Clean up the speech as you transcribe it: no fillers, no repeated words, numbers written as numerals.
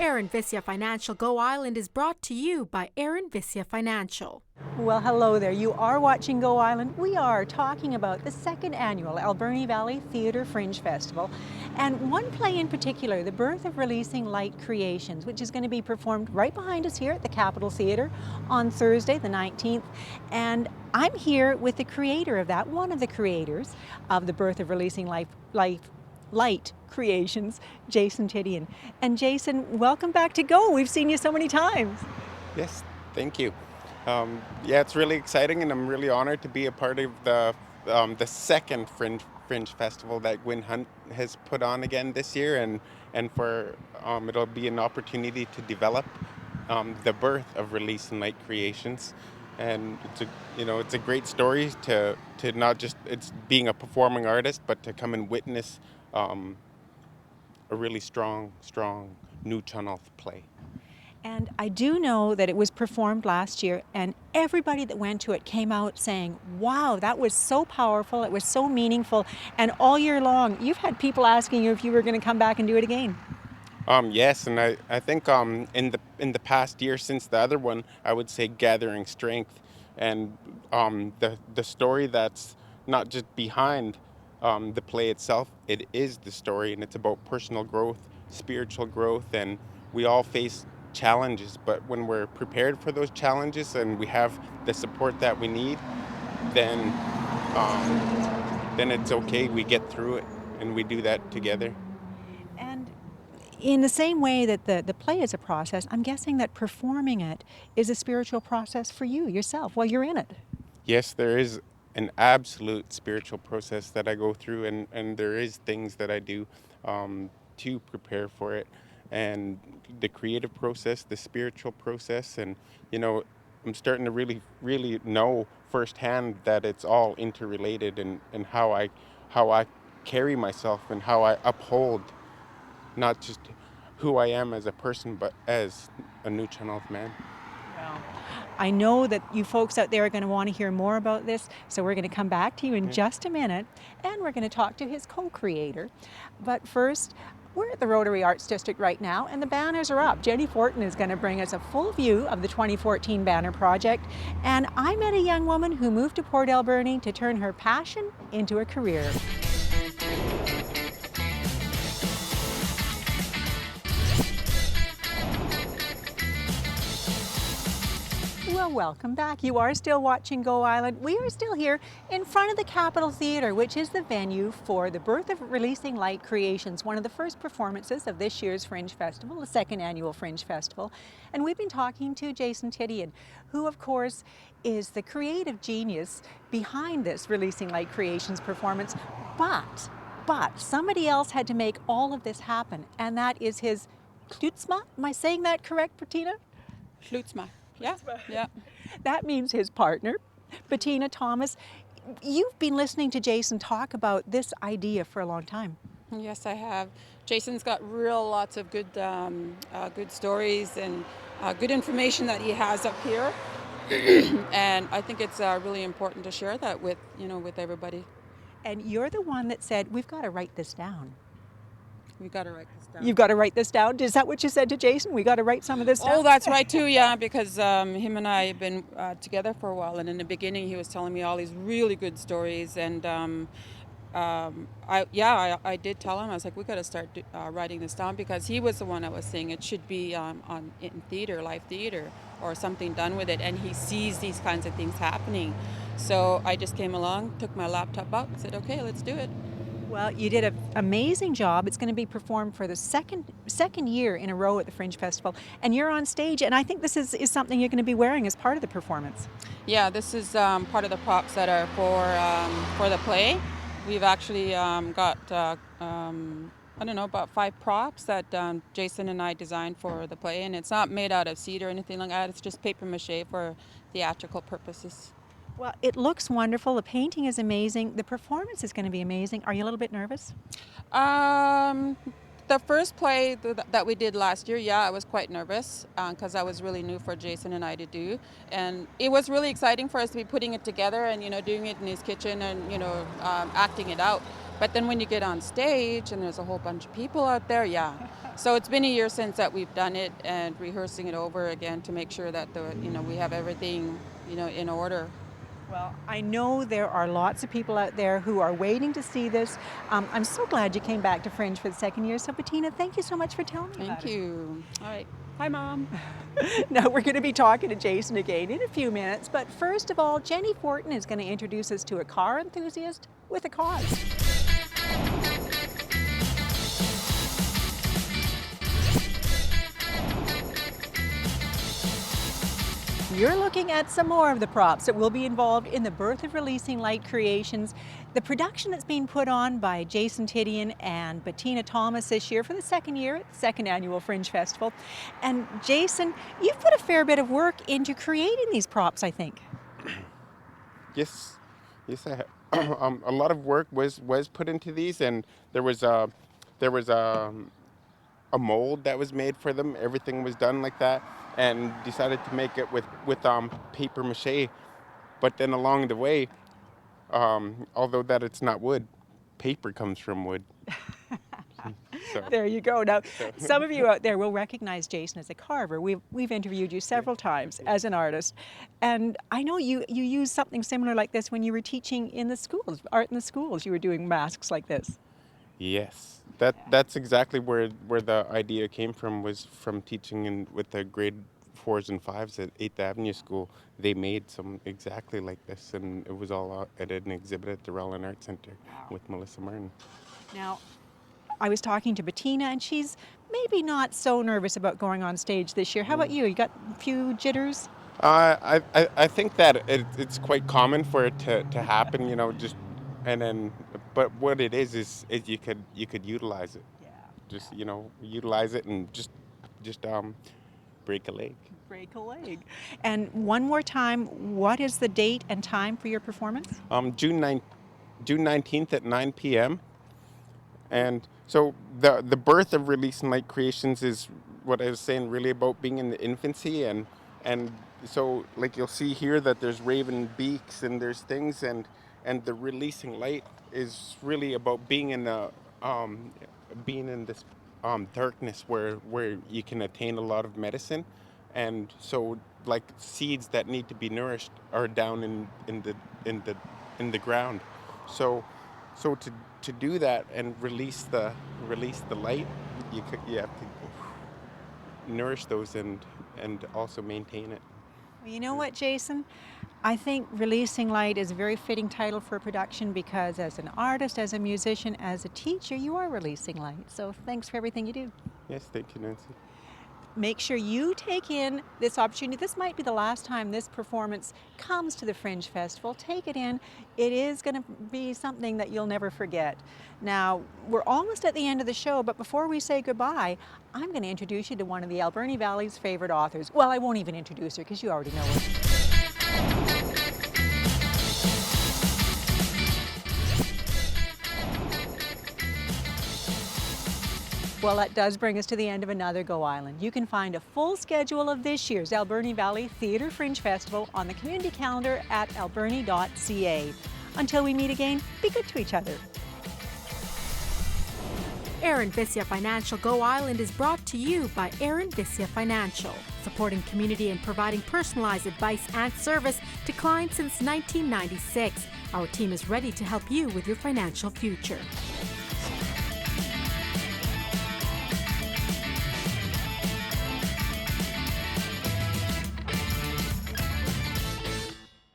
Aaron Vissia Financial Go Island is brought to you by Aaron Vissia Financial. Well, hello there. You are watching Go Island. We are talking about the second annual Alberni Valley Theatre Fringe Festival, and one play in particular, The Birth of Releasing Light Creations, which is going to be performed right behind us here at the Capitol Theatre on Thursday the 19th. And I'm here with the creator of that, one of the creators of The Birth of Releasing Light Creations, Jason Titian. And Jason, welcome back to Go. We've seen you so many times. Yes, thank you. Yeah, it's really exciting, and I'm really honored to be a part of the second Fringe Festival that Gwyn Hunt has put on again this year, and for it'll be an opportunity to develop the birth of Release and Light Creations, and it's a great story to not just it's being a performing artist, but to come and witness a really strong new channel play. And I do know that it was performed last year, and everybody that went to it came out saying, wow, that was so powerful, it was so meaningful, and all year long you've had people asking you if you were going to come back and do it again. Yes, and I think in the past year since the other one, I would say gathering strength, and the story that's not just behind the play itself, it is the story, and it's about personal growth, spiritual growth, and we all face challenges, but when we're prepared for those challenges and we have the support that we need, then it's okay. We get through it, and we do that together. And in the same way that the play is a process, I'm guessing that performing it is a spiritual process for you yourself while you're in it. Yes, there is an absolute spiritual process that I go through, and there is things that I do to prepare for it. And the creative process, the spiritual process, and I'm starting to really know firsthand that it's all interrelated, and how I carry myself and how I uphold not just who I am as a person, but as a new channel of man. Well, I know that you folks out there are going to want to hear more about this, so we're going to come back to you in just a minute, and we're going to talk to his co-creator. But first, we're at the Rotary Arts District right now, and the banners are up. Jenny Fortin is going to bring us a full view of the 2014 banner project. And I met a young woman who moved to Port Alberni to turn her passion into a career. Well, welcome back. You are still watching Go Island. We are still here in front of the Capitol Theatre, which is the venue for The Birth of Releasing Light Creations, one of the first performances of this year's Fringe Festival, the second annual Fringe Festival. And we've been talking to Jason Titian, who of course is the creative genius behind this Releasing Light Creations performance. But somebody else had to make all of this happen, and that is his Klutzma. Am I saying that correct, Bettina? Klutzma. Yeah. That means his partner, Bettina Thomas. You've been listening to Jason talk about this idea for a long time. Yes, I have. Jason's got lots of good stories and good information that he has up here, and I think it's really important to share that with everybody. And you're the one that said we've got to write this down. We got to write this down. You've got to write this down? Is that what you said to Jason? We got to write some of this down? Oh, that's right too, yeah, because him and I have been together for a while, and in the beginning he was telling me all these really good stories, and I did tell him, I was like, we got to start writing this down, because he was the one that was saying it should be in theater, live theater, or something done with it, and he sees these kinds of things happening. So I just came along, took my laptop out and said, okay, let's do it. Well, you did an amazing job. It's going to be performed for the second year in a row at the Fringe Festival, and you're on stage, and I think this is something you're going to be wearing as part of the performance. Yeah, this is part of the props that are for the play. We've actually got about 5 props that Jason and I designed for the play, and it's not made out of cedar or anything like that. It's just paper mache for theatrical purposes. Well, it looks wonderful. The painting is amazing. The performance is going to be amazing. Are you a little bit nervous? The first play that we did last year, I was quite nervous because that was really new for Jason and I to do. And it was really exciting for us to be putting it together and, doing it in his kitchen and, acting it out. But then when you get on stage and there's a whole bunch of people out there, So it's been a year since that we've done it, and rehearsing it over again to make sure that we have everything in order. Well, I know there are lots of people out there who are waiting to see this. I'm so glad you came back to Fringe for the second year. So, Bettina, thank you so much for telling me about Thank you. All right. Hi, Mom. it. Now, we're going to be talking to Jason again in a few minutes. But first of all, Jenny Fortin is going to introduce us to a car enthusiast with a cause. You're looking at some more of the props that will be involved in the Birth of Releasing Light creations. The production that's being put on by Jason Titian and Bettina Thomas this year for the second year, second annual Fringe Festival. And Jason, you've put a fair bit of work into creating these props, I think. Yes, I have. A lot of work was put into these, and there was a mold that was made for them. Everything was done like that, and decided to make it with paper mache. But then along the way, although that it's not wood, paper comes from wood. So, There you go. Now, some of you out there will recognize Jason as a carver. We've interviewed you several times as an artist. And I know you used something similar like this when you were teaching in the schools, art in the schools. You were doing masks like this. yes, that's exactly where the idea came from. Was from teaching with the grade 4s and 5s at 8th Avenue School. They made some exactly like this, and it was all at an exhibit at the Relland Art Center with Melissa Martin. Now, I was talking to Bettina, and she's maybe not so nervous about going on stage this year. How about you? You got a few jitters? I think that it's quite common for it to happen, just and then. But what it is you could utilize it. Yeah. Just utilize it and just break a leg. Break a leg. And one more time, what is the date and time for your performance? June 19th at 9 p.m. And so the birth of Releasing Light Creations is what I was saying, really about being in the infancy, and so like you'll see here that there's raven beaks and there's things, and the releasing light is really about being in this darkness where you can attain a lot of medicine, and so like seeds that need to be nourished are down in the ground, so to do that and release the light, you have to nourish those and also maintain it. Well, you know what, Jason? I think Releasing Light is a very fitting title for a production because as an artist, as a musician, as a teacher, you are releasing light. So thanks for everything you do. Yes, thank you, Nancy. Make sure you take in this opportunity. This might be the last time this performance comes to the Fringe Festival. Take it in. It is going to be something that you'll never forget. Now, we're almost at the end of the show, but before we say goodbye, I'm going to introduce you to one of the Alberni Valley's favorite authors. Well, I won't even introduce her because you already know her. Well, that does bring us to the end of another Go Island. You can find a full schedule of this year's Alberni Valley Theatre Fringe Festival on the community calendar at alberni.ca. Until we meet again, be good to each other. Aaron Vissia Financial Go Island is brought to you by Aaron Vissia Financial, supporting community and providing personalized advice and service to clients since 1996. Our team is ready to help you with your financial future.